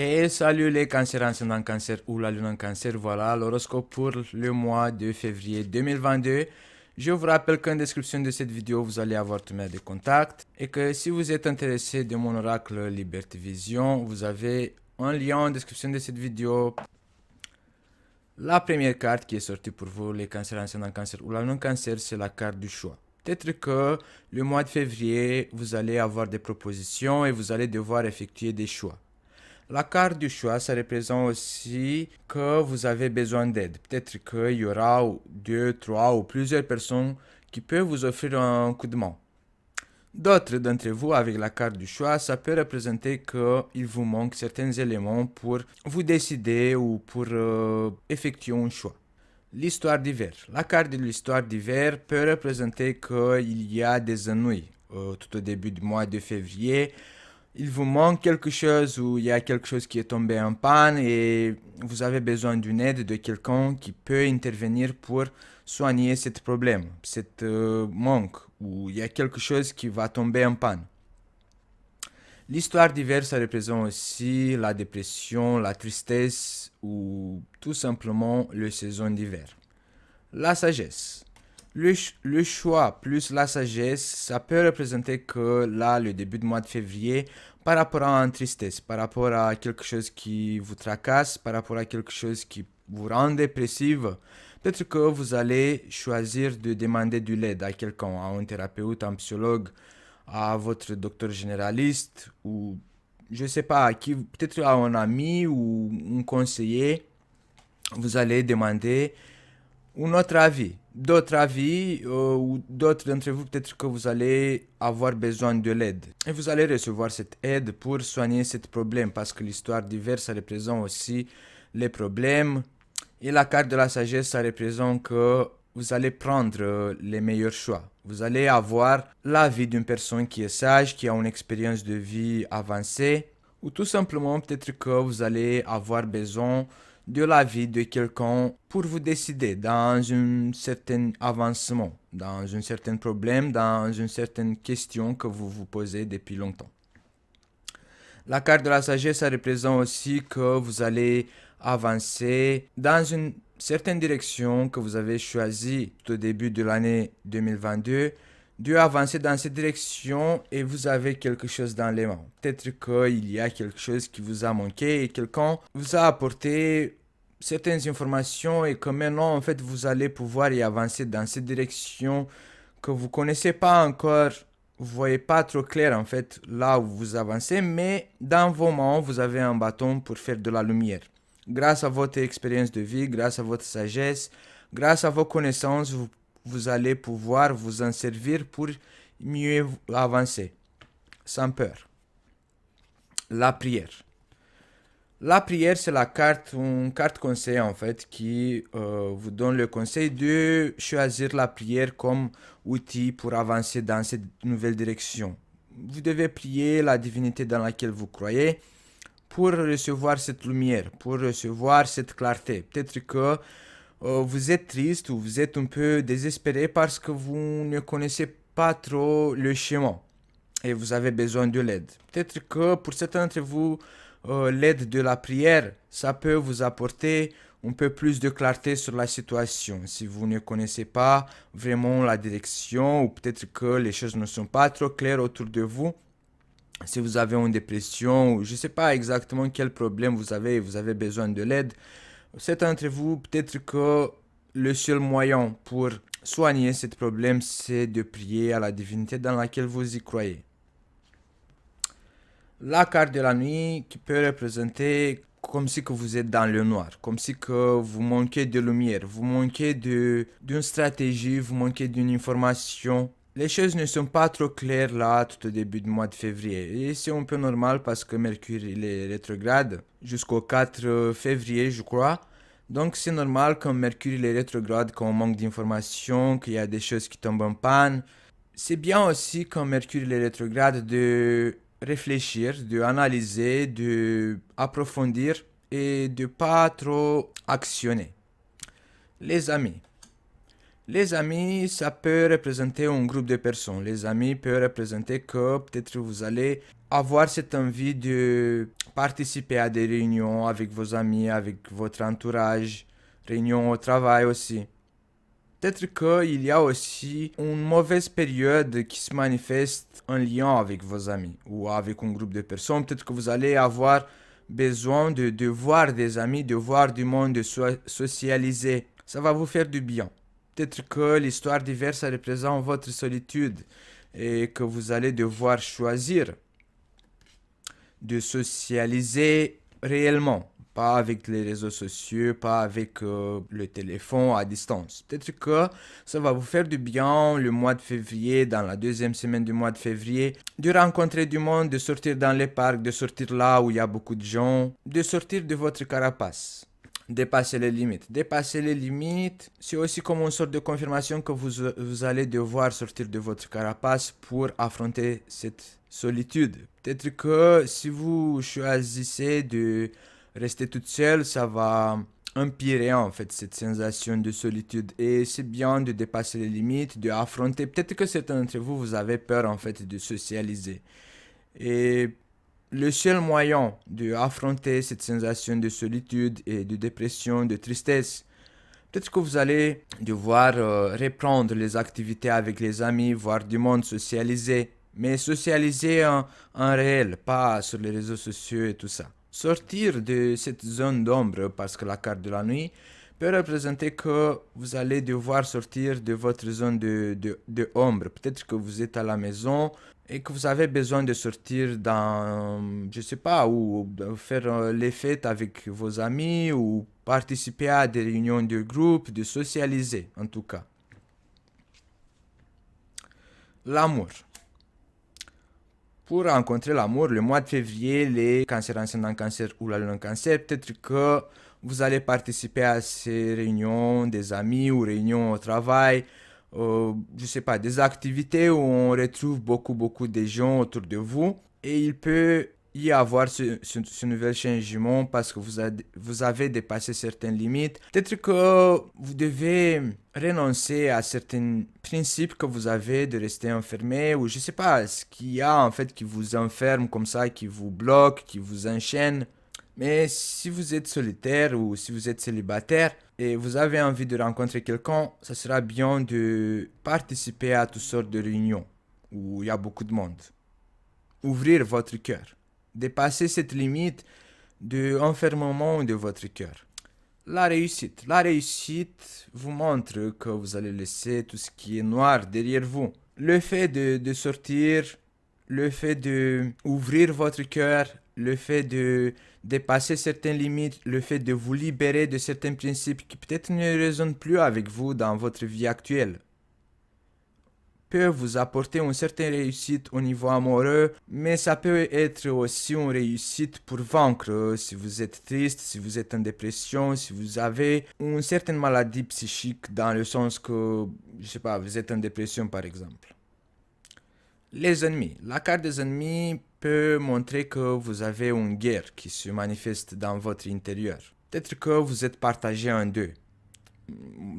Et salut les cancers ascendant cancer ou la lune en cancer, voilà l'horoscope pour le mois de février 2022. Je vous rappelle qu'en description de cette vidéo, vous allez avoir tous mes contacts et que si vous êtes intéressé de mon oracle Liberté Vision, vous avez un lien en description de cette vidéo. La première carte qui est sortie pour vous, les cancers ascendant cancer ou la lune en cancer, c'est la carte du choix. Peut-être que le mois de février, vous allez avoir des propositions et vous allez devoir effectuer des choix. La carte du choix, ça représente aussi que vous avez besoin d'aide. Peut-être qu'il y aura deux, trois ou plusieurs personnes qui peuvent vous offrir un coup de main. D'autres d'entre vous, avec la carte du choix, ça peut représenter qu'il vous manque certains éléments pour vous décider ou pour effectuer un choix. L'histoire d'hiver. La carte de l'histoire d'hiver peut représenter qu'il y a des ennuis tout au début du mois de février. Il vous manque quelque chose ou il y a quelque chose qui est tombé en panne et vous avez besoin d'une aide de quelqu'un qui peut intervenir pour soigner ce problème, cet manque ou il y a quelque chose qui va tomber en panne. L'histoire d'hiver, ça représente aussi la dépression, la tristesse ou tout simplement la saison d'hiver. La sagesse. Le choix plus la sagesse, ça peut représenter que là, le début du mois de février, par rapport à une tristesse, par rapport à quelque chose qui vous tracasse, par rapport à quelque chose qui vous rend dépressive, peut-être que vous allez choisir de demander de l'aide à quelqu'un, à un thérapeute, à un psychologue, à votre docteur généraliste, ou je sais pas, à qui, peut-être à un ami ou un conseiller, vous allez demander un autre avis. D'autres avis ou d'autres d'entre vous, peut-être que vous allez avoir besoin de l'aide. Et vous allez recevoir cette aide pour soigner ce problème parce que l'histoire d'hiver, ça représente aussi les problèmes. Et la carte de la sagesse, ça représente que vous allez prendre les meilleurs choix. Vous allez avoir l'avis d'une personne qui est sage, qui a une expérience de vie avancée. Ou tout simplement, peut-être que vous allez avoir besoin de l'avis de quelqu'un pour vous décider dans un certain avancement, dans un certain problème, dans une certaine question que vous vous posez depuis longtemps. La carte de la sagesse, ça représente aussi que vous allez avancer dans une certaine direction que vous avez choisie au début de l'année 2022, de avancer dans cette direction et vous avez quelque chose dans les mains. Peut-être qu'il y a quelque chose qui vous a manqué et quelqu'un vous a apporté certaines informations et que maintenant, en fait, vous allez pouvoir y avancer dans cette direction que vous connaissez pas encore. Vous voyez pas trop clair, en fait, là où vous avancez, mais dans vos mains, vous avez un bâton pour faire de la lumière. Grâce à votre expérience de vie, grâce à votre sagesse, grâce à vos connaissances, vous allez pouvoir vous en servir pour mieux avancer, sans peur. La prière. La prière, c'est une carte conseil en fait qui vous donne le conseil de choisir la prière comme outil pour avancer dans cette nouvelle direction. Vous devez prier la divinité dans laquelle vous croyez pour recevoir cette lumière, pour recevoir cette clarté. Peut-être que vous êtes triste ou vous êtes un peu désespéré parce que vous ne connaissez pas trop le chemin et vous avez besoin de l'aide. Peut-être que pour certains d'entre vous, l'aide de la prière, ça peut vous apporter un peu plus de clarté sur la situation. Si vous ne connaissez pas vraiment la direction ou peut-être que les choses ne sont pas trop claires autour de vous, si vous avez une dépression ou je ne sais pas exactement quel problème vous avez et vous avez besoin de l'aide, certains d'entre vous, peut-être que le seul moyen pour soigner ce problème, c'est de prier à la divinité dans laquelle vous y croyez. La carte de la nuit qui peut représenter comme si que vous êtes dans le noir, comme si que vous manquez de lumière, vous manquez d'une stratégie, vous manquez d'une information. Les choses ne sont pas trop claires là tout au début du mois de février. Et c'est un peu normal parce que Mercure il est rétrograde jusqu'au 4 février je crois. Donc c'est normal quand Mercure il est rétrograde, quand on manque d'informations, qu'il y a des choses qui tombent en panne. C'est bien aussi quand Mercure il est rétrograde de réfléchir, de analyser, de approfondir et de pas trop actionner. Les amis. Les amis, ça peut représenter un groupe de personnes. Les amis peuvent représenter que peut-être vous allez avoir cette envie de participer à des réunions avec vos amis, avec votre entourage, réunions au travail aussi. Peut-être qu'il y a aussi une mauvaise période qui se manifeste en lien avec vos amis ou avec un groupe de personnes. Peut-être que vous allez avoir besoin de voir des amis, de voir du monde, de socialiser. Ça va vous faire du bien. Peut-être que l'histoire d'hiver, ça représente votre solitude et que vous allez devoir choisir de socialiser réellement, pas avec les réseaux sociaux, pas avec le téléphone à distance. Peut-être que ça va vous faire du bien le mois de février, dans la deuxième semaine du mois de février, de rencontrer du monde, de sortir dans les parcs, de sortir là où il y a beaucoup de gens, de sortir de votre carapace. Dépasser les limites. Dépasser les limites, c'est aussi comme une sorte de confirmation que vous allez devoir sortir de votre carapace pour affronter cette solitude. Peut-être que si vous choisissez de rester toute seule, ça va empirer en fait cette sensation de solitude. Et c'est bien de dépasser les limites, de affronter. Peut-être que certains d'entre vous, vous avez peur en fait de socialiser. Et le seul moyen d'affronter cette sensation de solitude et de dépression, de tristesse, peut-être que vous allez devoir reprendre les activités avec les amis, voir du monde, socialiser. Mais socialiser en réel, pas sur les réseaux sociaux et tout ça. Sortir de cette zone d'ombre, parce que la carte de la nuit peut représenter que vous allez devoir sortir de votre zone de ombre. Peut-être que vous êtes à la maison et que vous avez besoin de sortir dans, je sais pas, ou faire les fêtes avec vos amis ou participer à des réunions de groupe, de socialiser en tout cas. L'amour. Pour rencontrer l'amour, le mois de février, les cancers ascendant cancer ou la lune cancer, peut-être que vous allez participer à ces réunions des amis ou réunions au travail, je sais pas, des activités où on retrouve beaucoup de gens autour de vous et il peut y avoir ce nouvel changement parce que vous avez dépassé certaines limites. Peut-être que vous devez renoncer à certains principes que vous avez de rester enfermé ou je sais pas, ce qu'il y a en fait qui vous enferme comme ça, qui vous bloque, qui vous enchaîne. Mais si vous êtes solitaire ou si vous êtes célibataire et vous avez envie de rencontrer quelqu'un, ça sera bien de participer à toutes sortes de réunions où il y a beaucoup de monde. Ouvrir votre cœur. Dépasser cette limite de enfermement de votre cœur. La réussite. La réussite vous montre que vous allez laisser tout ce qui est noir derrière vous. Le fait de sortir, le fait de ouvrir votre cœur, le fait de dépasser certaines limites, le fait de vous libérer de certains principes qui peut-être ne résonnent plus avec vous dans votre vie actuelle, peut vous apporter une certaine réussite au niveau amoureux, mais ça peut être aussi une réussite pour vaincre si vous êtes triste, si vous êtes en dépression, si vous avez une certaine maladie psychique dans le sens que, je sais pas, vous êtes en dépression par exemple. Les ennemis. La carte des ennemis peut montrer que vous avez une guerre qui se manifeste dans votre intérieur. Peut-être que vous êtes partagé en deux.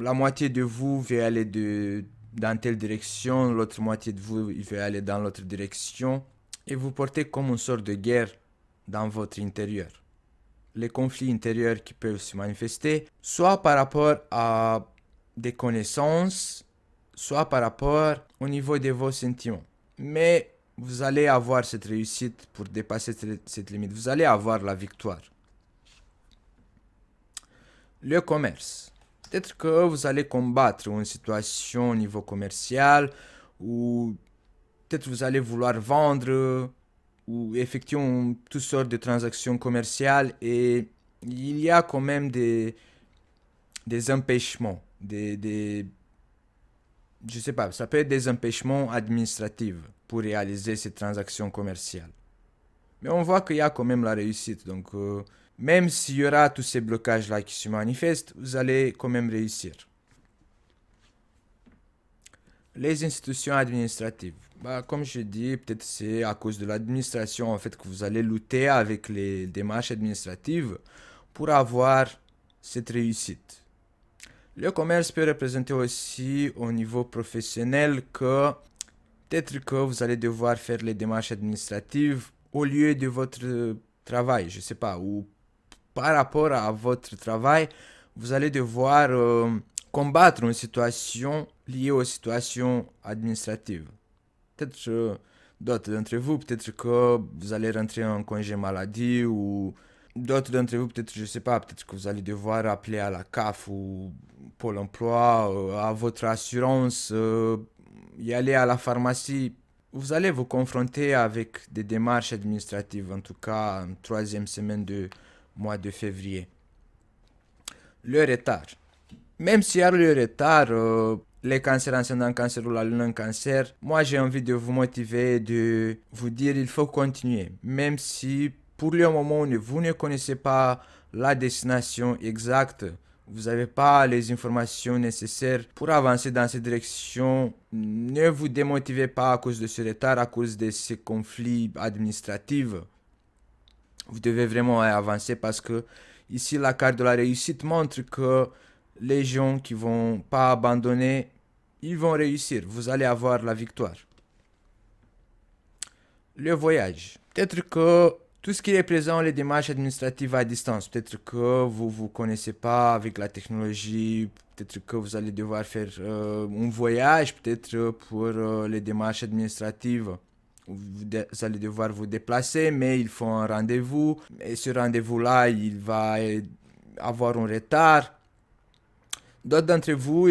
La moitié de vous veut aller dans telle direction, l'autre moitié de vous il veut aller dans l'autre direction. Et vous portez comme une sorte de guerre dans votre intérieur. Les conflits intérieurs qui peuvent se manifester, soit par rapport à des connaissances, soit par rapport au niveau de vos sentiments. Mais vous allez avoir cette réussite pour dépasser cette limite. Vous allez avoir la victoire. Le commerce. Peut-être que vous allez combattre une situation au niveau commercial ou peut-être vous allez vouloir vendre ou effectuer toutes sortes de transactions commerciales et il y a quand même des empêchements, je sais pas, ça peut être des empêchements administratifs pour réaliser ces transactions commerciales. Mais on voit qu'il y a quand même la réussite. Donc, même s'il y aura tous ces blocages-là qui se manifestent, vous allez quand même réussir. Les institutions administratives. Bah, comme je dis, peut-être c'est à cause de l'administration en fait que vous allez lutter avec les démarches administratives pour avoir cette réussite. Le commerce peut représenter aussi au niveau professionnel que peut-être que vous allez devoir faire les démarches administratives au lieu de votre travail, je sais pas, ou par rapport à votre travail, vous allez devoir combattre une situation liée aux situations administratives. Peut-être d'autres d'entre vous, peut-être que vous allez rentrer en congé maladie ou d'autres d'entre vous, peut-être, je sais pas, peut-être que vous allez devoir appeler à la CAF ou Pôle emploi, à votre assurance, y aller à la pharmacie. Vous allez vous confronter avec des démarches administratives, en tout cas en troisième semaine de mois de février. Le retard. Même s'il y a le retard, les cancers ascendants cancer ou la lune en cancer, moi j'ai envie de vous motiver, de vous dire il faut continuer. Même si pour le moment vous ne connaissez pas la destination exacte, vous n'avez pas les informations nécessaires pour avancer dans cette direction, ne vous démotivez pas à cause de ce retard, à cause de ces conflits administratifs. Vous devez vraiment avancer parce que ici la carte de la réussite montre que les gens qui vont pas abandonner, ils vont réussir. Vous allez avoir la victoire. Le voyage. Peut-être que tout ce qui est présent, les démarches administratives à distance, peut-être que vous connaissez pas avec la technologie, peut-être que vous allez devoir faire un voyage, peut-être pour les démarches administratives. Vous allez devoir vous déplacer, mais il faut un rendez-vous. Et ce rendez-vous-là, il va avoir un retard. D'autres d'entre vous,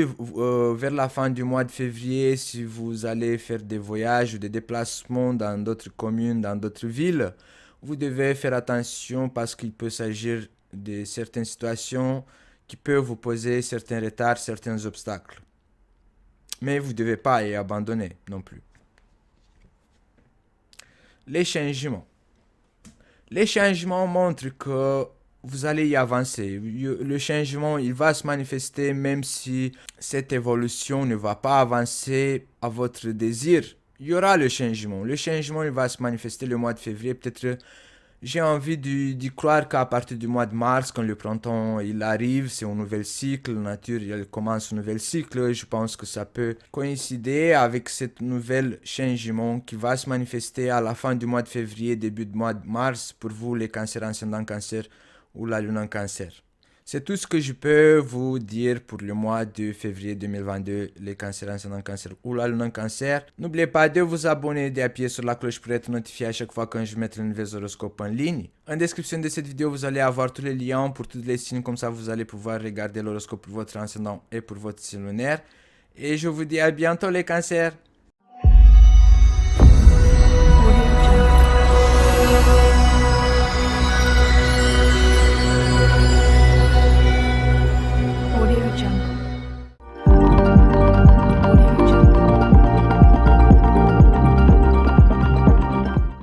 vers la fin du mois de février, si vous allez faire des voyages ou des déplacements dans d'autres communes, dans d'autres villes, vous devez faire attention parce qu'il peut s'agir de certaines situations qui peuvent vous poser certains retards, certains obstacles. Mais vous ne devez pas y abandonner non plus. Les changements. Les changements montrent que vous allez y avancer. Le changement, il va se manifester même si cette évolution ne va pas avancer à votre désir. Il y aura le changement. Le changement, il va se manifester le mois de février. Peut-être, j'ai envie d'y croire qu'à partir du mois de mars, quand le printemps il arrive, c'est un nouvel cycle, la nature elle commence un nouvel cycle. Je pense que ça peut coïncider avec cette nouvel changement qui va se manifester à la fin du mois de février, début du mois de mars pour vous les cancers ascendants cancer ou la lune en cancer. C'est tout ce que je peux vous dire pour le mois de février 2022, les cancers ascendants cancer ou la lune en cancer. N'oubliez pas de vous abonner et d'appuyer sur la cloche pour être notifié à chaque fois quand je mets le nouvel horoscope en ligne. En description de cette vidéo, vous allez avoir tous les liens pour tous les signes, comme ça vous allez pouvoir regarder l'horoscope pour votre ascendant et pour votre signe lunaire. Et je vous dis à bientôt les cancers.